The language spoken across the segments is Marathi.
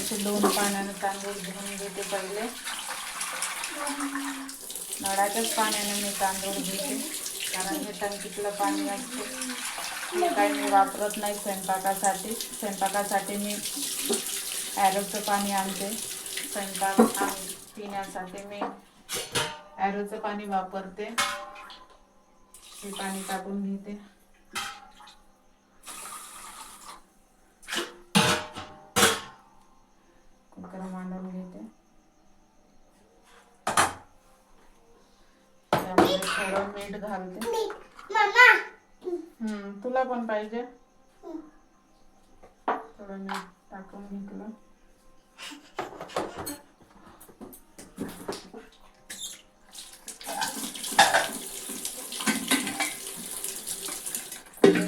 असे 2 पाण्याने तांदूळ धुवून घेते. पहिले नळाच्याच पाण्याने मी तांदूळ धुते, कारण हे टंकीतलं पाणी असते. हे काही मी वापरत नाही स्वयंपाकासाठी. स्वयंपाकासाठी मी ॲरोचं पाणी आणते. स्वयंपाक आणि पिण्यासाठी मी ॲरोचं पाणी वापरते. हे पाणी टाकून घेते. कुकर मांडून घेते. त्यामध्ये थोडं मीठ घालते. तुला पण पाहिजे? थोडं मीठ टाकून घेतलं.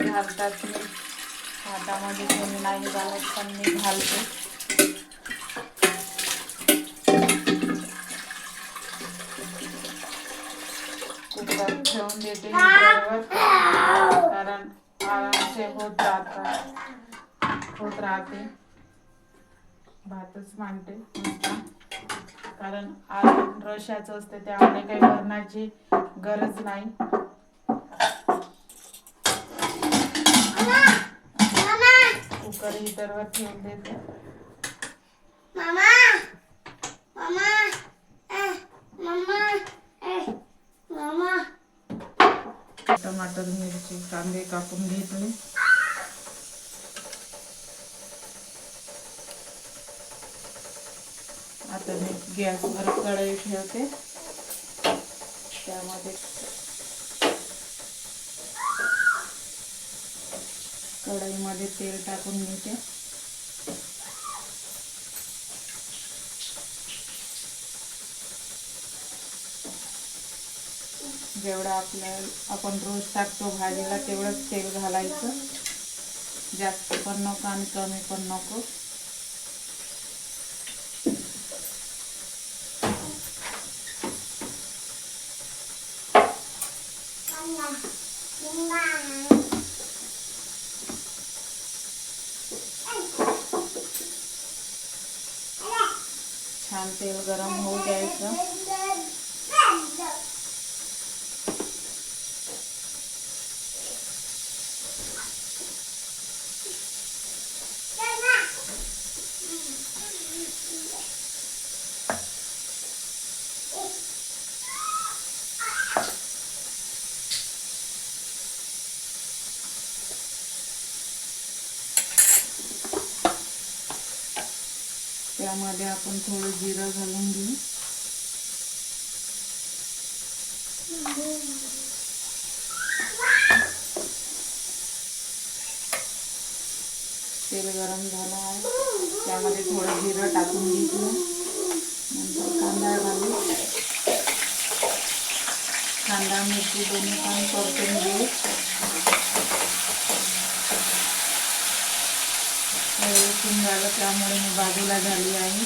घालतात मी हातामध्ये, कोणी नाही घालत पण मी घालते. कुकर ठेवून देते मीटरवर, कारण आरामसे होत राहते. भातच मांडते नुसता, कारण रश्याचं असते त्यामुळे काही भरण्याची गरज नाही. कुकर हीटरवर ठेवून देते. टमाटर, मिरची, कांदे कापून घेतले. आता मी गॅसवर कढई ठेवते. त्यामध्ये कढईमध्ये तेल टाकून घेते. जेवढं आपण रोज टाकतो भाजीला तेवढंच तेल घालायचं. जास्त पण नको आणि कमी पण नको. छान तेल गरम होऊ द्यायचं. त्यामध्ये आपण थोडं जिरं घालून घेऊ. तेल गरम झालं आहे, त्यामध्ये थोडं जिरं टाकून घेतलं. नंतर कांदा घालू. कांदा मिरची दोन्ही पण परतून घेऊ. लसूण झालं त्यामुळे मी बाजूला झाली आहे.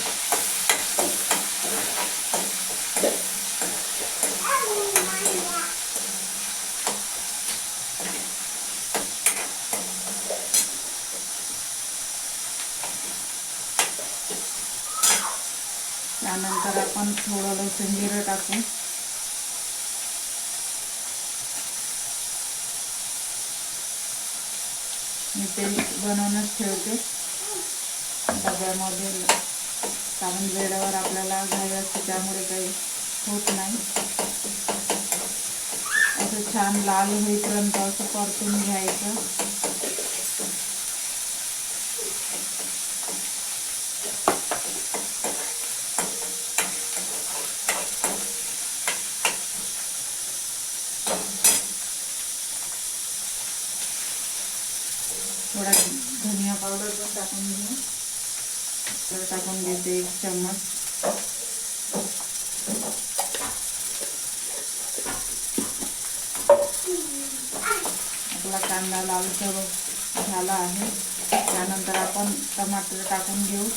त्यानंतर आपण थोडं लसूण जिरं टाकू. मी पेस्ट बनवूनच ठेवते डब्यामध्ये, कारण वेळेवर आपल्याला घाई असते त्यामुळे काही होत नाही. असं छान लाल होईपर्यंत असं परतून घ्यायचं. थोडा धनिया पावडर पण टाकून घेऊ. टाकून देते 1 चम्मच. आपला कांदा लालसर झाला आहे. त्यानंतर आपण टमाटर टाकून घेऊ.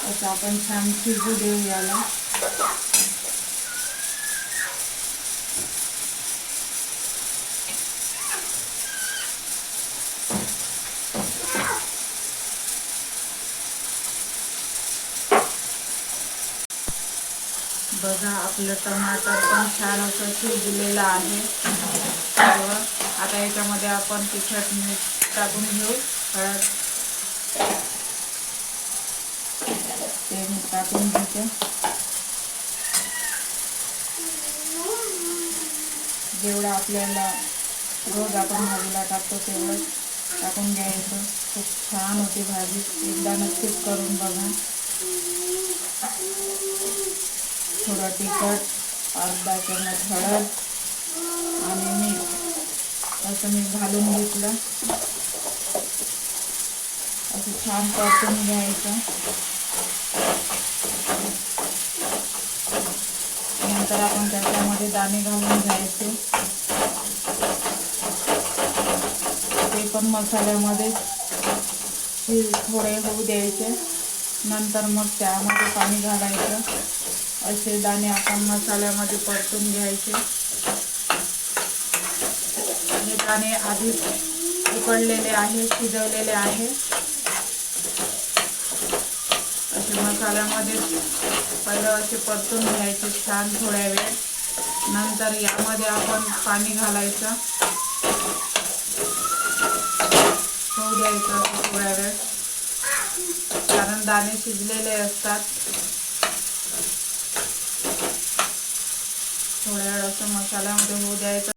असं आपण छान शिजू देऊ याला. आपलं टमाटर पण छान असं शिजलेलं आहे सर्व. आता याच्यामध्ये आपण तिखट मीठ टाकून घेऊ. हळद ते मी टाकून घेते. जेवढं आपल्याला रोज आपण भाजीला टाकतो तेवढं टाकून घ्यायचं. खूप छान होती भाजी, एकदा नक्कीच करून बघा. थोडं तिखट, अर्धा चमच हळद आणि मीठ असं मी घालून घेतलं. असं छान परतून घ्यायचं. नंतर आपण त्याच्यामध्ये दाणे घालून घ्यायचे. ते पण मसाल्यामध्ये थोडे होऊ द्यायचे. नंतर मग त्यामध्ये पाणी घालायचं. असे दाणे आपण मसाल्यामध्ये परतून घ्यायचे. हे दाणे आधीच उकडलेले आहे, शिजवलेले आहे. असे मसाल्यामध्ये पहिलं असे परतून घ्यायचे छान थोड्या वेळ. नंतर यामध्ये आपण पाणी घालायचं, होऊ द्यायचं थोड्या वेळ, कारण दाणे शिजलेले असतात. थोड्या वेळ असं मसाल्यामध्ये होऊ द्यायचं.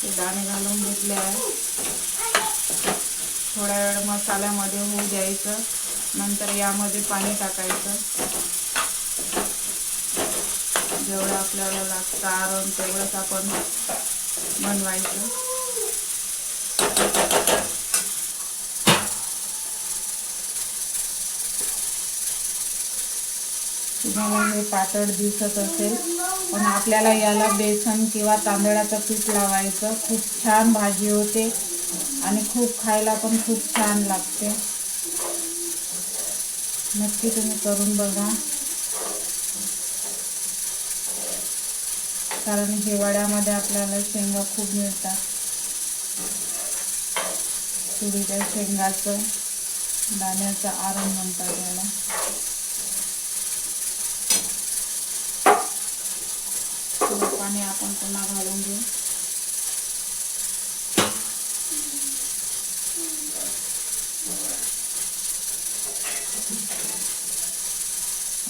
ते दाणे घालून घेतले आहे. थोड्या वेळ मसाल्यामध्ये होऊ द्यायचं. नंतर यामध्ये पाणी टाकायचं. जेवढं आपल्याला लागतं आरण तेवढंच आपण बनवायचं. तुम्हाला हे पातळ दिसत असेल, पण आपल्याला याला बेसन किंवा तांदळाचं पीठ लावायचं. खूप छान भाजी होते आणि खूप खायला पण खूप छान लागते. नक्की तुम्ही करून बघा, कारण हिवाळ्यामध्ये आपल्याला शेंगा खूप मिळतात. तुरीच्या शेंगाचं दाण्याचं आरण म्हणतात याला. थोडं पाणी आपण पुन्हा घालून घेऊ.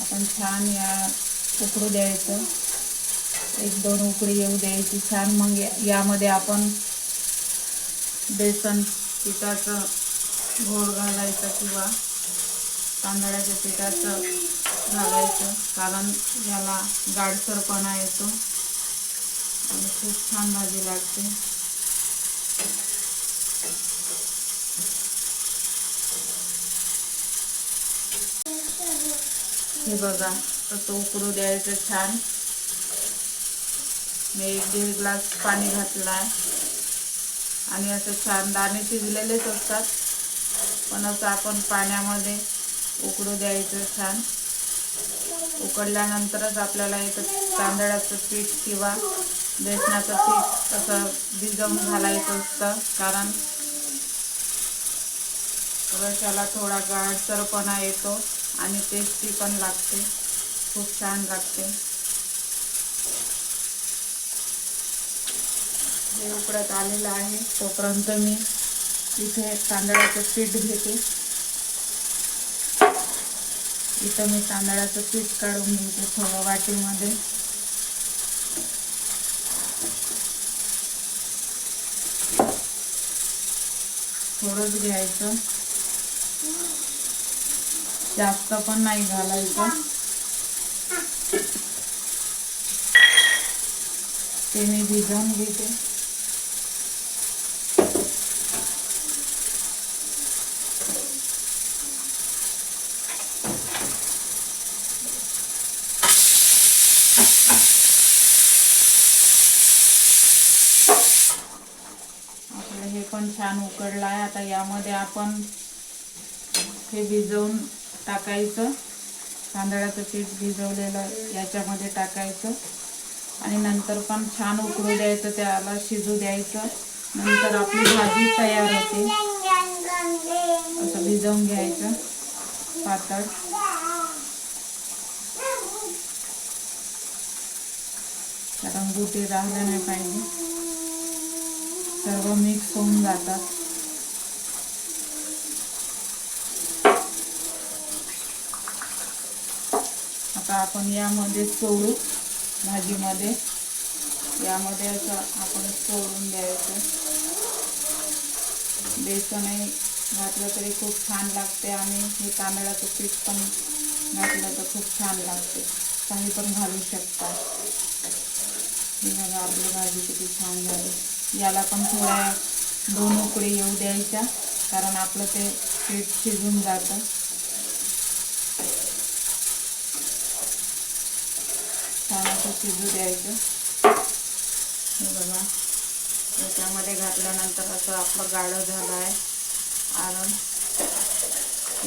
आपण छान या उकळू द्यायचं. 1-2 उकळी येऊ द्यायची छान. मग यामध्ये आपण बेसन पिठाचं घोळ घालायचं किंवा तांदळाच्या पिठाचं घालायचं, कारण याला गाढसरपणा येतो आणि खूप छान भाजी लागते. हे बघा कसं उकळू द्यायचं छान. मी 1-1.5 ग्लास पाणी घातलं आहे आणि असं छान दाणे शिजलेलेच असतात, पण असं आपण पाण्यामध्ये उकळू द्यायचं छान. उकडल्यानंतरच आपल्याला इथं तांदळाचं पीठ किंवा बेसनाचं पीठ असं भिजवून घालायचं असतं, कारण रशाला थोडा गाढसरपणा येतो आणि टेस्टी पण लागते, खूप छान लागते. हे उकळत आलेलं आहे तोपर्यंत मी इथे तांदळाचं पीठ घेते. इथं मी तांदळाचं पीठ काढून घेते थोडं वाटीमध्ये. थोडंच घ्यायचं, जास्त पण नाही घालायचं. ते मी भिजवून घेते. आपलं हे पण छान उकडलं आहे. आता यामध्ये आपण हे भिजवून टाकायचं. तांदळाचं पीठ भिजवलेलं याच्यामध्ये टाकायचं आणि नंतर पण छान उकळू द्यायचं, त्याला शिजू द्यायचं. नंतर आपली भाजी तयार होते. असं भिजवून घ्यायचं पातळ. कारण गुटे राहिले नाही पाहिजे, सर्व मिक्स होऊन जातात. आता आपण यामध्ये सोडू, भाजीमध्ये यामध्ये असं आपण सोडून द्यायचं. बेसनही घातलं तरी खूप छान लागते आणि हे तांदळाचं पीठ पण घातलं तर खूप छान लागते. काही पण घालू शकता. हे बघा आपली भाजी किती छान झाली. याला पण थोड्या 2 उकळी येऊ द्यायच्या, कारण आपलं ते पीठ शिजून जातं. छान असं शिजू द्यायचं. हे बघा त्याच्यामध्ये घातल्यानंतर असं आपलं गाढं झालं आहे आरण.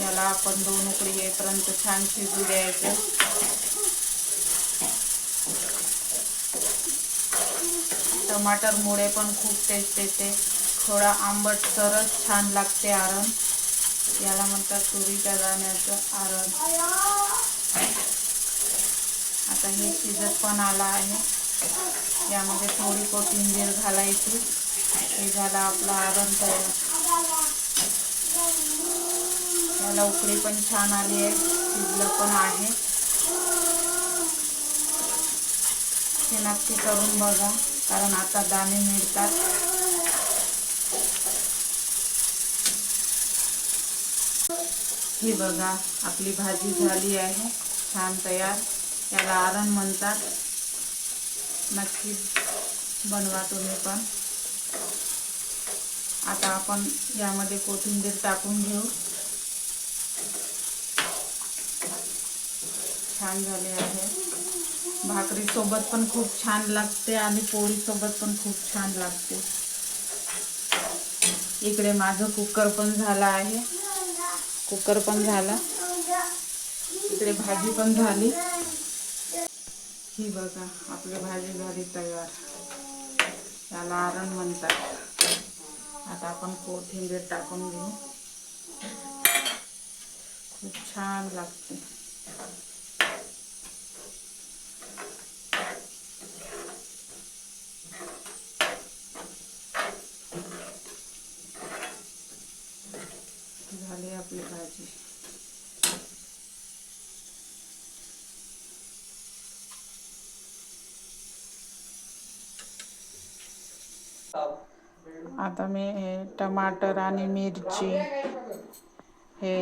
याला आपण 2 उकळी येईपर्यंत छान शिजू द्यायचं. टमाटरमुळे पण खूप टेस्ट येते. थोडा आंबट सरच छान लागते आरण. याला म्हणतात तुरीच्या दाण्याचं आरण. आता हे शिजत पण आला आहे. यामध्ये थोडी कोथिंबीर घालायची. हे झालं आपलं आरण तयार. याला उकळी पण छान आली आहे, शिजलं पण आहे. हे नक्की करून बघा, कारण आता दाणे मिळतात. ही बघा आपली भाजी झाली आहे छान तयार. याला आरण म्हणतात. नक्की बनवा तुम्ही पण. आता आपण यामध्ये कोथिंबीर टाकून घेऊ. छान झाले आहे. भाकरी सोबत पण खूप छान लागते आणि पोळी सोबत पण खूप छान लागते. इकडे माझं कुकर पण झाला आहे. कुकर पण झाला. इकडे भाजी पण झाली. ही बघा आपली भाजी झाली तयार. याला आरण म्हणतात. आता आपण कोथिंबीर टाकून घेऊ. खूप छान लागते. झाली आपली भाजी. आता मी हे टमाटर आणि मिरची हे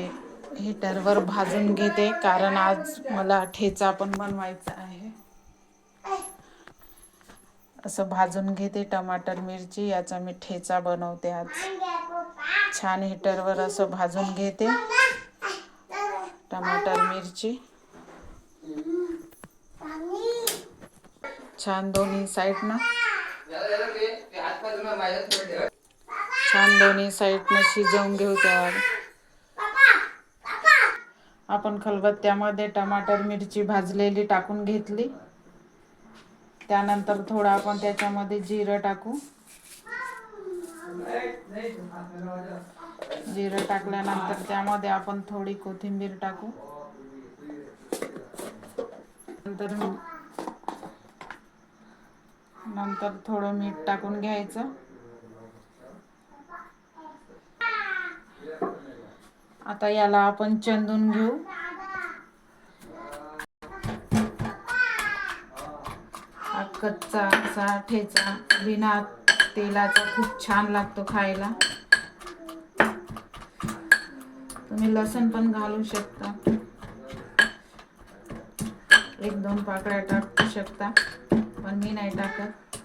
हीटरवर भाजून घेते, कारण आज मला ठेचा पण बनवायचा आहे. असं भाजून घेते टमाटर मिरची. याचा मी ठेचा बनवते आज. छान हीटरवर असं भाजून घेते टमाटर मिरची. छान दोन्ही साईडनं शिजवून घेऊ. त्यावर आपण खलबत्त्यामध्ये टमाटर मिरची भाजलेली टाकून घेतली. त्यानंतर थोडं आपण त्याच्यामध्ये जिरं टाकू. जिरं टाकल्यानंतर त्यामध्ये आपण थोडी कोथिंबीर टाकू. नंतर थोडं मीठ टाकून घ्यायचं. आता याला आपण चंदून घेऊ. कच्चा असा ठेचा बिना तेलाचा खूप छान लागतो खायला. तुम्ही लसूण पण घालू शकता. 1-2 पाकळ्या टाकू शकता, पण मी नाही टाकत.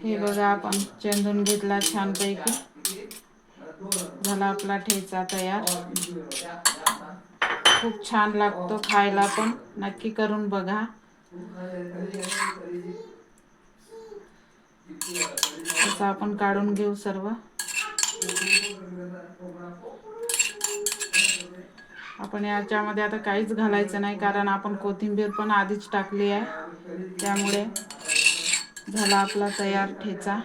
हे बघा आपण चंदून घेतला छानपैकी. झाला आपला ठेचा तयार. खूप छान लागतो खायला पण. नक्की करून बघा. असं आपण काढून घेऊ सर्व. आपण याच्यामध्ये आता काहीच घालायचं नाही, कारण आपण कोथिंबीर पण आधीच टाकली आहे. त्यामुळे झाला आपला तयार ठेचा.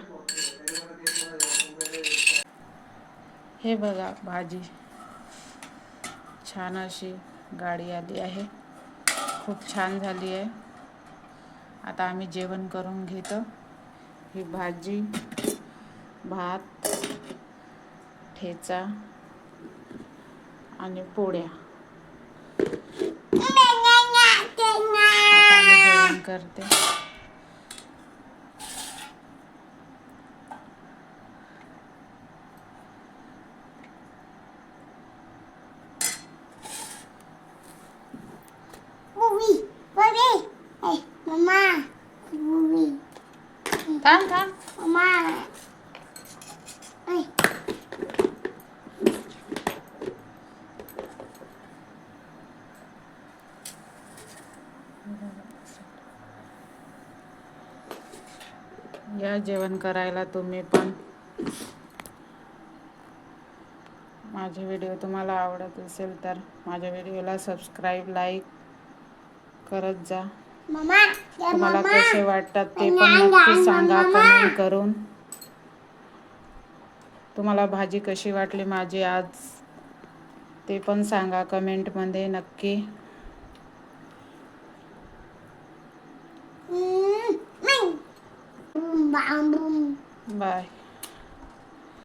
हे बघा भाजी छान अशी गाढी आली आहे. खूप छान झाली आहे. आता आम्ही जेवण करून घेतो. ही भाजी, भात, ठेचा आणि पोळ्या. आता आम्ही जेवण करते. थांब थांब. या जेवण करायला तुम्ही पण. माझे व्हिडिओ तुम्हाला आवडत असेल तर माझ्या व्हिडिओला सबस्क्राईब, लाईक करत जा. तुम्हाला कसे वाटतात ते पण नक्की सांगा कमेंट करून. तुम्हाला भाजी कशी वाटली माझी आज ते पण सांगा कमेंटमध्ये नक्की. बाय.